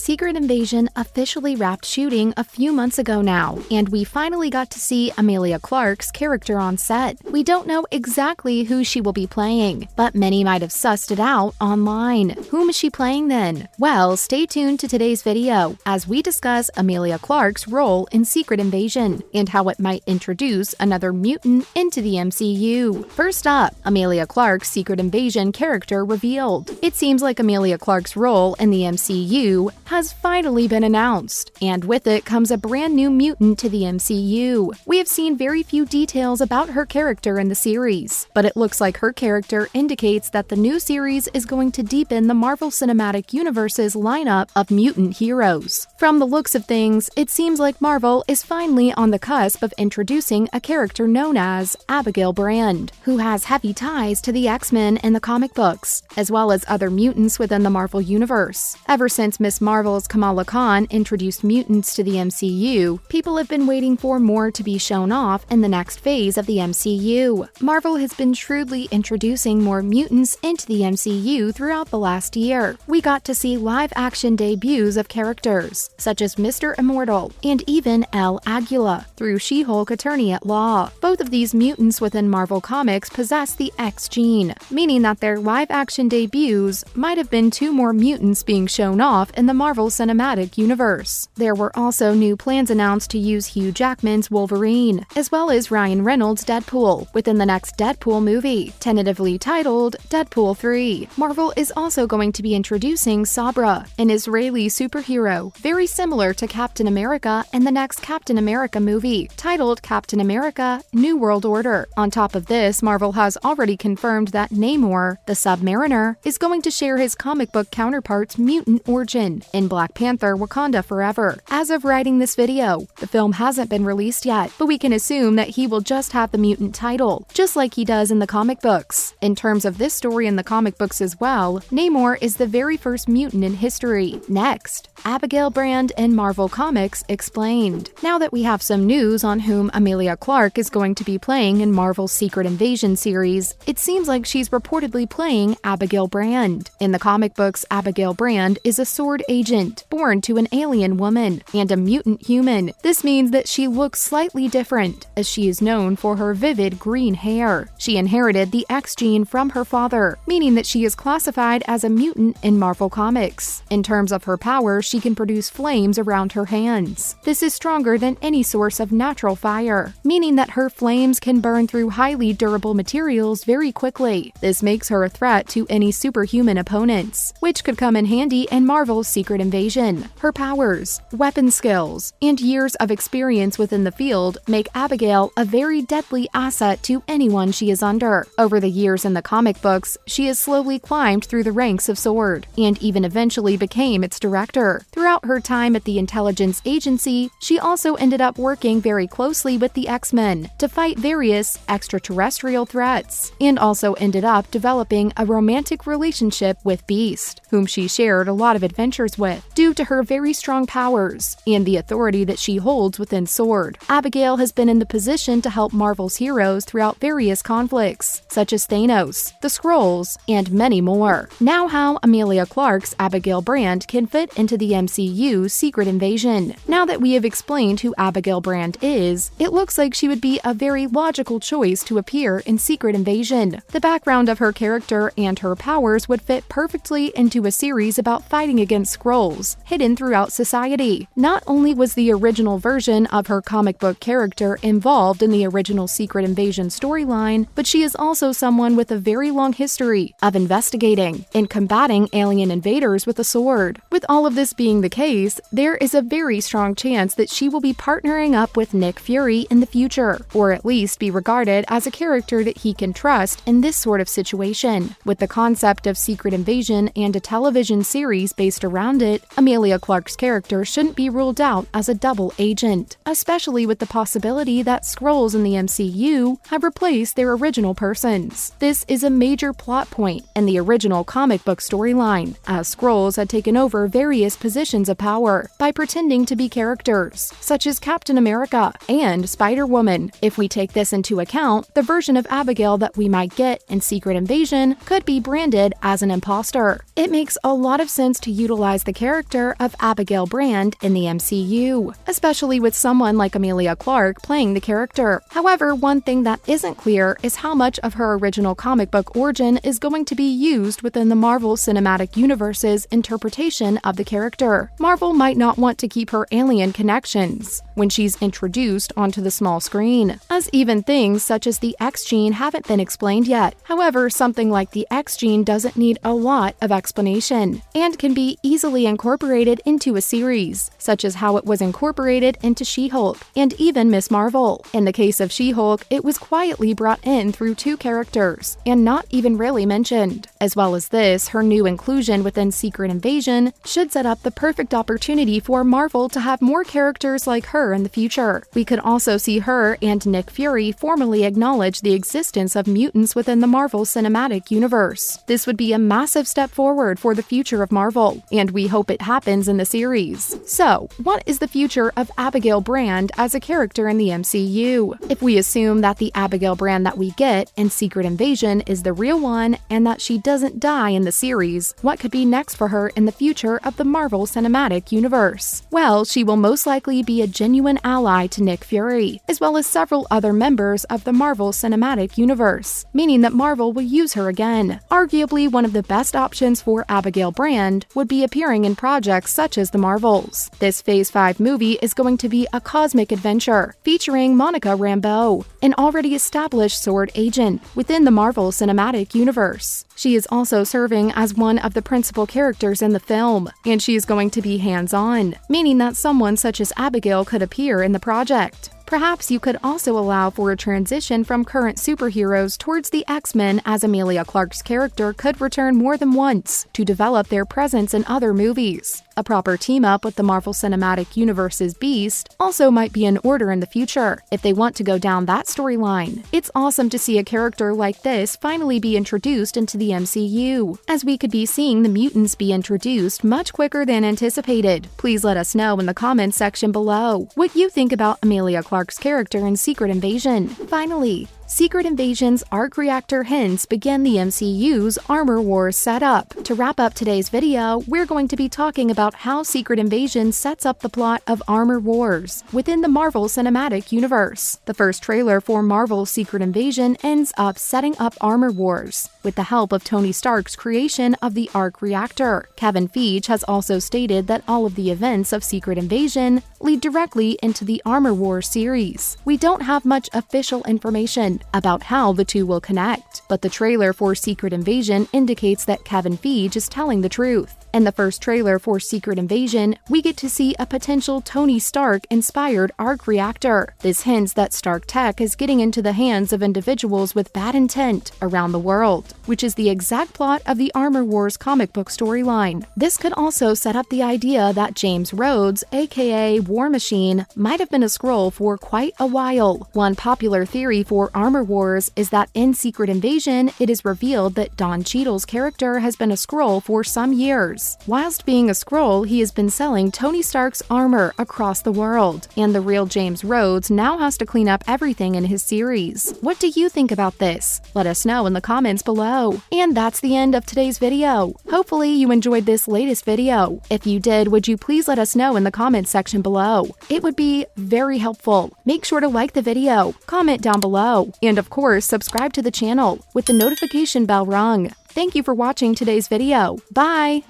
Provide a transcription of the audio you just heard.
Secret Invasion officially wrapped shooting a few months ago now, and we finally got to see Emilia Clarke's character on set. We don't know exactly who she will be playing, but many might have sussed it out online. Whom is she playing then? Well, stay tuned to today's video as we discuss Emilia Clarke's role in Secret Invasion and how it might introduce another mutant into the MCU. First up, Emilia Clarke's Secret Invasion character revealed. It seems like Emilia Clarke's role in the MCU has finally been announced, and with it comes a brand new mutant to the MCU. We have seen very few details about her character in the series, but it looks like her character indicates that the new series is going to deepen the Marvel Cinematic Universe's lineup of mutant heroes. From the looks of things, it seems like Marvel is finally on the cusp of introducing a character known as Abigail Brand, who has heavy ties to the X-Men in the comic books, as well as other mutants within the Marvel Universe. Ever since Ms. Marvel's Kamala Khan introduced mutants to the MCU, people have been waiting for more to be shown off in the next phase of the MCU. Marvel has been shrewdly introducing more mutants into the MCU throughout the last year. We got to see live-action debuts of characters, such as Mr. Immortal and even El Aguila, through She-Hulk Attorney at Law. Both of these mutants within Marvel Comics possess the X gene, meaning that their live-action debuts might have been two more mutants being shown off in the Marvel Cinematic Universe. There were also new plans announced to use Hugh Jackman's Wolverine, as well as Ryan Reynolds' Deadpool, within the next Deadpool movie, tentatively titled Deadpool 3. Marvel is also going to be introducing Sabra, an Israeli superhero, very similar to Captain America in the next Captain America movie, titled Captain America: New World Order. On top of this, Marvel has already confirmed that Namor, the Submariner, is going to share his comic book counterpart's mutant origin in Black Panther: Wakanda Forever. As of writing this video, the film hasn't been released yet, but we can assume that he will just have the mutant title, just like he does in the comic books. In terms of this story in the comic books as well, Namor is the very first mutant in history. Next, Abigail Brand in Marvel Comics explained. Now that we have some news on whom Emilia Clarke is going to be playing in Marvel's Secret Invasion series, it seems like she's reportedly playing Abigail Brand. In the comic books, Abigail Brand is a sword agent, born to an alien woman, and a mutant human. This means that she looks slightly different, as she is known for her vivid green hair. She inherited the X gene from her father, meaning that she is classified as a mutant in Marvel Comics. In terms of her power, she can produce flames around her hands. This is stronger than any source of natural fire, meaning that her flames can burn through highly durable materials very quickly. This makes her a threat to any superhuman opponents, which could come in handy in Marvel's Secret Invasion. Her powers, weapon skills, and years of experience within the field make Abigail a very deadly asset to anyone she is under. Over the years in the comic books, she has slowly climbed through the ranks of S.W.O.R.D. and even eventually became its director. Throughout her time at the intelligence agency, she also ended up working very closely with the X-Men to fight various extraterrestrial threats, and also ended up developing a romantic relationship with Beast, whom she shared a lot of adventures with. Due to her very strong powers and the authority that she holds within S.W.O.R.D., Abigail has been in the position to help Marvel's heroes throughout various conflicts, such as Thanos, the Skrulls, and many more. Now how Emilia Clarke's Abigail Brand can fit into the MCU Secret Invasion. Now that we have explained who Abigail Brand is, it looks like she would be a very logical choice to appear in Secret Invasion. The background of her character and her powers would fit perfectly into a series about fighting against Skrulls, hidden throughout society. Not only was the original version of her comic book character involved in the original Secret Invasion storyline, but she is also someone with a very long history of investigating and combating alien invaders with a sword. With all of this being the case, there is a very strong chance that she will be partnering up with Nick Fury in the future, or at least be regarded as a character that he can trust in this sort of situation. With the concept of Secret Invasion and a television series based around it, Emilia Clarke's character shouldn't be ruled out as a double agent, especially with the possibility that Skrulls in the MCU have replaced their original persons. This is a major plot point in the original comic book storyline, as Skrulls had taken over various positions of power by pretending to be characters, such as Captain America and Spider-Woman. If we take this into account, the version of Abigail that we might get in Secret Invasion could be branded as an imposter. It makes a lot of sense to utilize the the character of Abigail Brand in the MCU, especially with someone like Emilia Clarke playing the character. However, one thing that isn't clear is how much of her original comic book origin is going to be used within the Marvel Cinematic Universe's interpretation of the character. Marvel might not want to keep her alien connections when she's introduced onto the small screen, as even things such as the X gene haven't been explained yet. However, something like the X gene doesn't need a lot of explanation and can be easily incorporated into a series, such as how it was incorporated into She-Hulk and even Ms. Marvel. In the case of She-Hulk, it was quietly brought in through 2 characters and not even really mentioned. As well as this, her new inclusion within Secret Invasion should set up the perfect opportunity for Marvel to have more characters like her in the future. We could also see her and Nick Fury formally acknowledge the existence of mutants within the Marvel Cinematic Universe. This would be a massive step forward for the future of Marvel, and we hope it happens in the series. So, what is the future of Abigail Brand as a character in the MCU? If we assume that the Abigail Brand that we get in Secret Invasion is the real one and that she doesn't die in the series, what could be next for her in the future of the Marvel Cinematic Universe? Well, she will most likely be a genuine ally to Nick Fury, as well as several other members of the Marvel Cinematic Universe, meaning that Marvel will use her again. Arguably, one of the best options for Abigail Brand would be appearing in projects such as the Marvels. This Phase 5 movie is going to be a cosmic adventure featuring Monica Rambeau, an already established sword agent within the Marvel Cinematic Universe. She is also serving as one of the principal characters in the film, and she is going to be hands-on, meaning that someone such as Abigail could appear in the project. Perhaps you could also allow for a transition from current superheroes towards the X-Men, as Emilia Clarke's character could return more than once to develop their presence in other movies. A proper team-up with the Marvel Cinematic Universe's Beast also might be in order in the future, if they want to go down that storyline. It's awesome to see a character like this finally be introduced into the MCU, as we could be seeing the mutants be introduced much quicker than anticipated. Please let us know in the comments section below what you think about Emilia Clarke's character in Secret Invasion. Finally, Secret Invasion's arc reactor hints begin the MCU's Armor Wars setup. To wrap up today's video, we're going to be talking about how Secret Invasion sets up the plot of Armor Wars within the Marvel Cinematic Universe. The first trailer for Marvel's Secret Invasion ends up setting up Armor Wars with the help of Tony Stark's creation of the arc reactor. Kevin Feige has also stated that all of the events of Secret Invasion lead directly into the Armor Wars series. We don't have much official information about how the two will connect, but the trailer for Secret Invasion indicates that Kevin Feige is telling the truth. In the first trailer for Secret Invasion, we get to see a potential Tony Stark-inspired arc reactor. This hints that Stark tech is getting into the hands of individuals with bad intent around the world, which is the exact plot of the Armor Wars comic book storyline. This could also set up the idea that James Rhodes, aka War Machine, might have been a Skrull for quite a while. One popular theory for Armor Wars is that in Secret Invasion, it is revealed that Don Cheadle's character has been a Skrull for some years. Whilst being a Skrull, he has been selling Tony Stark's armor across the world, and the real James Rhodes now has to clean up everything in his series. What do you think about this? Let us know in the comments below. And that's the end of today's video. Hopefully you enjoyed this latest video. If you did, would you please let us know in the comments section below? It would be very helpful. Make sure to like the video, comment down below, and of course subscribe to the channel with the notification bell rung. Thank you for watching today's video. Bye!